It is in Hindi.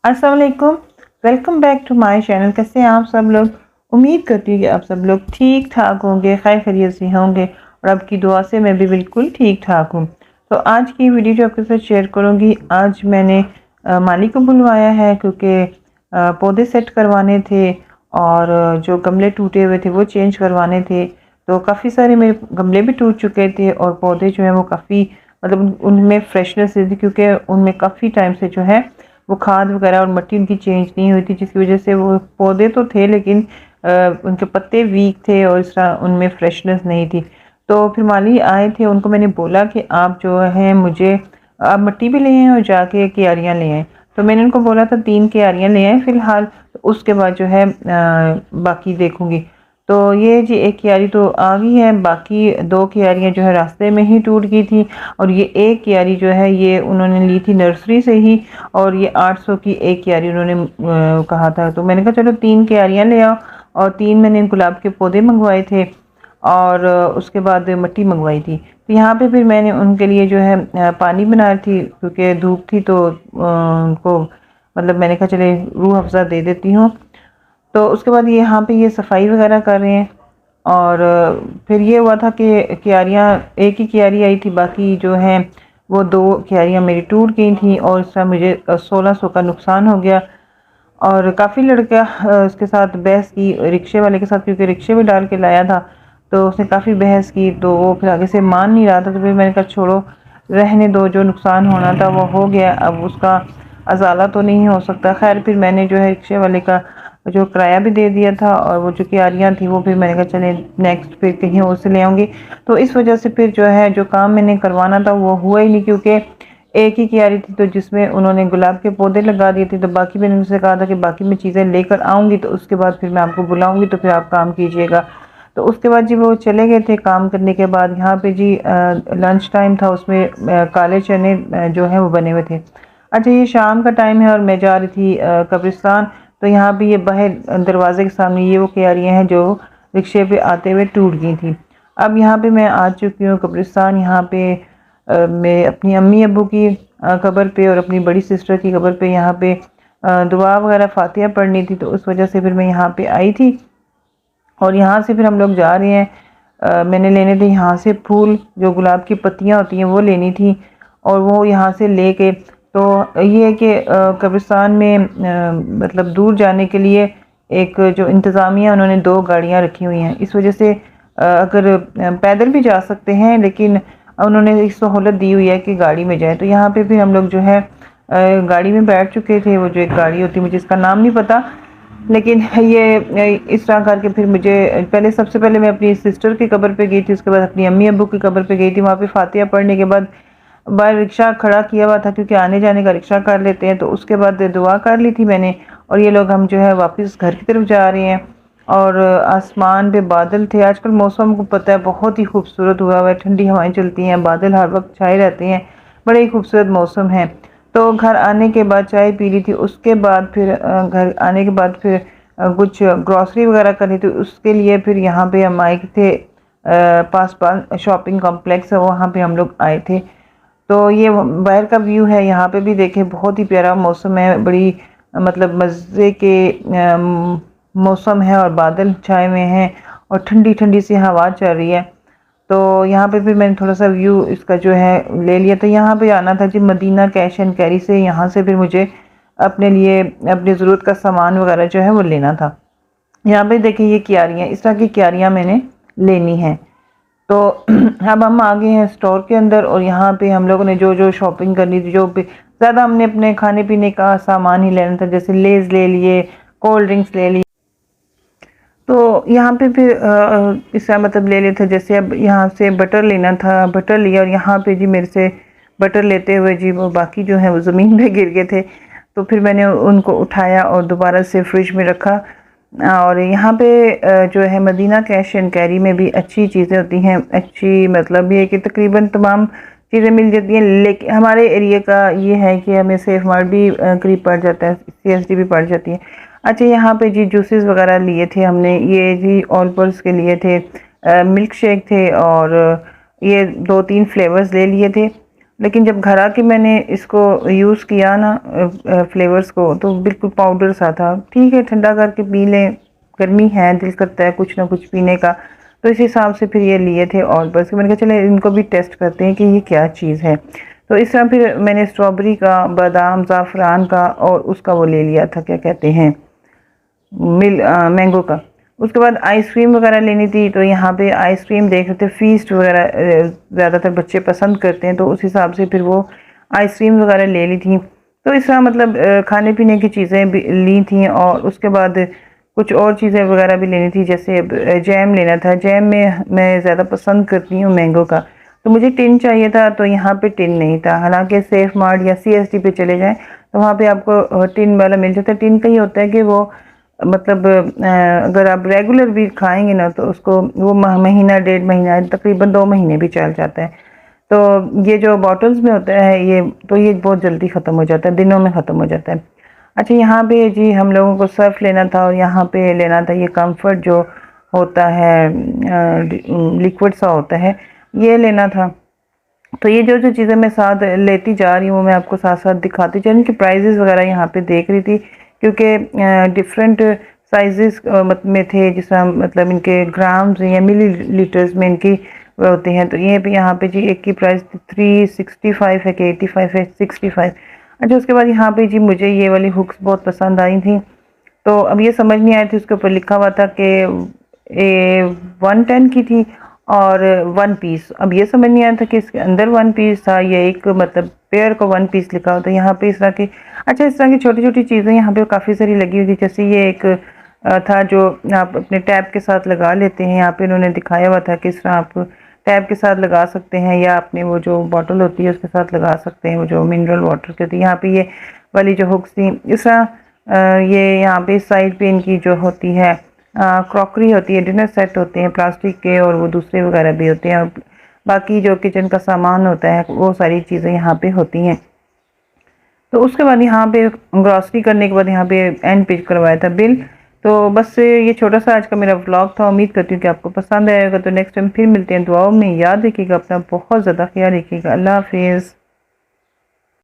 अस्सलाम वालेकुम। Welcome back to my channel. कैसे हैं आप सब लोग? उम्मीद करती हूँ कि आप सब लोग ठीक ठाक होंगे, खैर खैरियत से होंगे और आपकी दुआ से मैं भी बिल्कुल ठीक ठाक हूँ। तो आज की वीडियो जो आपके साथ शेयर करूँगी, आज मैंने माली को बुलवाया है क्योंकि पौधे सेट करवाने थे और जो गमले टूटे हुए थे वो चेंज करवाने थे। तो काफ़ी सारे मेरे गमले भी टूट चुके थे और पौधे जो हैं वो काफ़ी मतलब उनमें फ्रेशनेस थी क्योंकि उनमें काफ़ी टाइम से जो है वो खाद वगैरह और मिट्टी उनकी चेंज नहीं हुई थी, जिसकी वजह से वो पौधे तो थे लेकिन उनके पत्ते वीक थे और इस तरह उनमें फ्रेशनेस नहीं थी। तो फिर माली आए थे, उनको मैंने बोला कि आप जो है मुझे आप मिट्टी भी ले आएँ और जाके क्यारियाँ ले आएँ। तो मैंने उनको बोला था 3 क्यारियाँ ले आएँ फ़िलहाल, उसके बाद जो है बाकी देखूँगी। तो ये जी एक क्यारी तो आ गई है, बाकी 2 क्यारियाँ जो है रास्ते में ही टूट गई थी और ये एक क्यारी जो है ये उन्होंने ली थी नर्सरी से ही और ये 800 की एक क्यारी उन्होंने कहा था। तो मैंने कहा चलो 3 क्यारियाँ ले आओ और 3 मैंने गुलाब के पौधे मंगवाए थे और उसके बाद मिट्टी मंगवाई थी। तो यहाँ पे फिर मैंने उनके लिए जो है पानी बनाई थी क्योंकि धूप थी तो उनको मतलब मैंने कहा चले रूह अफ़ज़ा दे देती हूँ। तो उसके बाद ये यहाँ पे ये सफाई वगैरह कर रहे हैं और फिर ये हुआ था कि क्यारियाँ एक ही क्यारी आई थी, बाकी जो हैं वो 2 क्यारियाँ मेरी टूट गई थी और इसका मुझे 1600 का नुकसान हो गया। और काफ़ी लड़का उसके साथ बहस की, रिक्शे वाले के साथ, क्योंकि रिक्शे में डाल के लाया था तो उसने काफ़ी बहस की तो वो फिर आगे से मान नहीं रहा था। तो फिर मैंने कहा छोड़ो, रहने दो, जो नुकसान होना था वो हो गया, अब उसका अजाला तो नहीं हो सकता। खैर फिर मैंने जो है रिक्शे वाले का जो किराया भी दे दिया था और वो जो क्यारियाँ थी वो फिर मैंने कहा चले नेक्स्ट फिर कहीं और से ले आऊँगी। तो इस वजह से फिर जो है जो काम मैंने करवाना था वो हुआ ही नहीं, क्योंकि एक ही क्यारी थी तो जिसमें उन्होंने गुलाब के पौधे लगा दिए थे। तो बाकी मैंने उनसे कहा था कि बाकी मैं चीज़ें लेकर आऊँगी तो उसके बाद फिर मैं आपको बुलाऊँगी तो फिर आप काम कीजिएगा। तो उसके बाद जी वो चले गए थे काम करने के बाद। यहाँ पे जी लंच टाइम था, उसमें काले चने जो है वो बने हुए थे। अच्छा, ये शाम का टाइम है और मैं जा रही थी कब्रिस्तान। तो यहाँ पे ये बाहर दरवाजे के सामने ये वो क्यारियाँ हैं जो रिक्शे पे आते हुए टूट गई थी। अब यहाँ पे मैं आ चुकी हूँ कब्रिस्तान। यहाँ पे मैं अपनी अम्मी अब्बू की कब्र पे और अपनी बड़ी सिस्टर की कब्र पे यहाँ पे दुआ वगैरह फातिहा पढ़नी थी, तो उस वजह से फिर मैं यहाँ पे आई थी और यहाँ से फिर हम लोग जा रहे हैं। मैंने लेने थे यहाँ से फूल, जो गुलाब की पत्तियाँ होती हैं वो लेनी थी और वो यहाँ से लेके तो ये है कि कब्रिस्तान में मतलब दूर जाने के लिए एक जो इंतज़ामिया उन्होंने 2 गाड़ियाँ रखी हुई हैं। इस वजह से अगर पैदल भी जा सकते हैं लेकिन उन्होंने एक सहूलत दी हुई है कि गाड़ी में जाएँ। तो यहाँ पे फिर हम लोग जो है गाड़ी में बैठ चुके थे। वो जो एक गाड़ी होती है मुझे इसका नाम नहीं पता, लेकिन ये इस तरह करके फिर मुझे पहले सबसे पहले मैं अपनी सिस्टर की कब्र पे गई थी, उसके बाद अपनी अम्मी अब्बू की कब्र पे गई थी। वहाँ पे फातिहा पढ़ने के बाद बाहर रिक्शा खड़ा किया हुआ था क्योंकि आने जाने का रिक्शा कर लेते हैं। तो उसके बाद दुआ कर ली थी मैंने और ये लोग हम जो है वापस घर की तरफ जा रहे हैं और आसमान पे बादल थे। आजकल मौसम को पता है बहुत ही खूबसूरत हुआ हुआ है, ठंडी हवाएं चलती हैं, बादल हर वक्त छाए रहते हैं, बड़े ही खूबसूरत मौसम है। तो घर आने के बाद चाय पी ली थी, उसके बाद फिर घर आने के बाद फिर कुछ ग्रॉसरी वगैरह करनी थी, उसके लिए फिर यहाँ पे हम आए थे पास पास शॉपिंग कॉम्प्लेक्स है, वहाँ पे हम लोग आए थे। तो ये बाहर का व्यू है, यहाँ पे भी देखें बहुत ही प्यारा मौसम है, बड़ी मतलब मज़े के मौसम है और बादल छाए हुए हैं और ठंडी ठंडी सी हवा चल रही है। तो यहाँ पे फिर मैंने थोड़ा सा व्यू इसका जो है ले लिया। तो यहाँ पे आना था जी मदीना कैश एंड कैरी से, यहाँ से फिर मुझे अपने लिए अपनी ज़रूरत का सामान वगैरह जो है वो लेना था। यहाँ पे देखिए ये क्यारियाँ, इस तरह की क्यारियाँ मैंने लेनी है। तो अब हम आ गए हैं स्टोर के अंदर और यहाँ पे हम लोगों ने जो जो शॉपिंग करनी थी, जो ज़्यादा हमने अपने खाने पीने का सामान ही लेना था, जैसे लेज़ ले लिए, कोल्ड ड्रिंक्स ले लिए। तो यहाँ पे फिर इसका मतलब ले लेते, जैसे अब यहाँ से बटर लेना था, बटर लिया और यहाँ पे जी मेरे से बटर लेते हुए जी वो बाकी जो है वो ज़मीन पे गिर गए थे। तो फिर मैंने उनको उठाया और दोबारा से फ्रिज में रखा। और यहाँ पे जो है मदीना कैश एंड कैरी में भी अच्छी चीज़ें होती हैं, अच्छी मतलब ये कि तकरीबन तमाम चीज़ें मिल जाती हैं। लेकिन हमारे एरिया का ये है कि हमें सेफ मार्ट भी करीब पड़ जाता है, CSD भी पड़ जाती है। अच्छा, यहाँ पे जी जूसेस वगैरह लिए थे हमने, ये जी ऑल पर्स के लिए थे, मिल्क शेक थे और ये 2-3 फ्लेवर्स ले लिए थे। लेकिन जब घर आके मैंने इसको यूज़ किया ना फ्लेवर्स को, तो बिल्कुल पाउडर सा था। ठीक है, ठंडा करके पी लें, गर्मी है, दिल करता है कुछ ना कुछ पीने का, तो इस हिसाब से फिर ये लिए थे। और बस मैंने कहा चले इनको भी टेस्ट करते हैं कि ये क्या चीज़ है। तो इस तरह फिर मैंने स्ट्रॉबेरी का, बादाम, ज़ाफ़रान का और उसका वो ले लिया था, क्या कहते हैं, मैंगो का। उसके बाद आइसक्रीम वगैरह लेनी थी, तो यहाँ पे आइसक्रीम देख रहे थे, फीस्ट वगैरह ज़्यादातर बच्चे पसंद करते हैं, तो उस हिसाब से फिर वो आइसक्रीम वगैरह ले ली थी। तो इस तरह मतलब खाने पीने की चीज़ें भी ली थी, और उसके बाद कुछ और चीज़ें वगैरह भी लेनी थी, जैसे जैम लेना था। जैम में मैं ज़्यादा पसंद करती हूँ मैंगो का, तो मुझे टिन चाहिए था, तो यहाँ पे टिन नहीं था। हालांकि सेफ मार्ट या CSD पे चले जाएं तो वहाँ पे आपको टिन वाला मिल जाता है। टिन का ही होता है कि वो मतलब अगर आप रेगुलर भी खाएंगे ना, तो उसको वो महीना, 1.5 महीना, तकरीबन 2 महीने भी चल जाता है। तो ये जो बॉटल्स में होता है ये, तो ये बहुत जल्दी ख़त्म हो जाता है, दिनों में ख़त्म हो जाता है। अच्छा, यहाँ पे जी हम लोगों को सर्फ लेना था, और यहाँ पे लेना था ये कम्फर्ट जो होता है, लिक्विड सा होता है, ये लेना था। तो ये जो जो चीज़ें मैं साथ लेती जा रही हूँ, मैं आपको साथ साथ दिखाती जा रही हूँ कि प्राइजेस वगैरह यहाँ पे देख रही थी, क्योंकि डिफरेंट साइजेस में थे, जिस तरह मतलब इनके ग्राम्स या मिली लीटर्स में इनकी वो होते हैं। तो ये भी यहाँ पे जी एक की प्राइस 365 है कि 85 है, 65। अच्छा, उसके बाद यहाँ पे जी मुझे ये वाली हुक्स बहुत पसंद आई थी, तो अब ये समझ नहीं आई थी, उसके ऊपर लिखा हुआ था कि 110 की थी और 1 पीस। अब ये समझ नहीं आया था कि इसके अंदर 1 पीस था, ये एक मतलब पेयर को 1 पीस लिखा हो। तो यहाँ पे इस तरह की, अच्छा, इस तरह की छोटी छोटी चीज़ें यहाँ पे काफ़ी सारी लगी हुई थी। जैसे ये एक था जो आप अपने टैब के साथ लगा लेते हैं, यहाँ पे इन्होंने दिखाया हुआ था कि इस तरह आप टैब के साथ लगा सकते हैं, या अपने वो जो बॉटल होती है उसके साथ लगा सकते हैं, वो जो मिनरल वाटर की होती है। यहाँ पे ये वाली जो हुक्स थी, इस तरह ये यहाँ पे साइड पे इनकी जो होती है क्रॉकरी होती है, डिनर सेट होते हैं प्लास्टिक के, और वो दूसरे वगैरह भी होते हैं, और बाकी जो किचन का सामान होता है वो सारी चीज़ें यहाँ पे होती हैं। तो उसके बाद यहाँ पे ग्रॉसरी करने के बाद यहाँ पे एंड पेज करवाया था बिल। तो बस ये छोटा सा आज का मेरा व्लॉग था। उम्मीद करती हूँ कि आपको पसंद आएगा। तो नेक्स्ट टाइम फिर मिलते हैं। दुआओं में याद रखिएगा अपना बहुत ज़्यादा ख्याल रखिएगा। अल्लाह हाफिज़।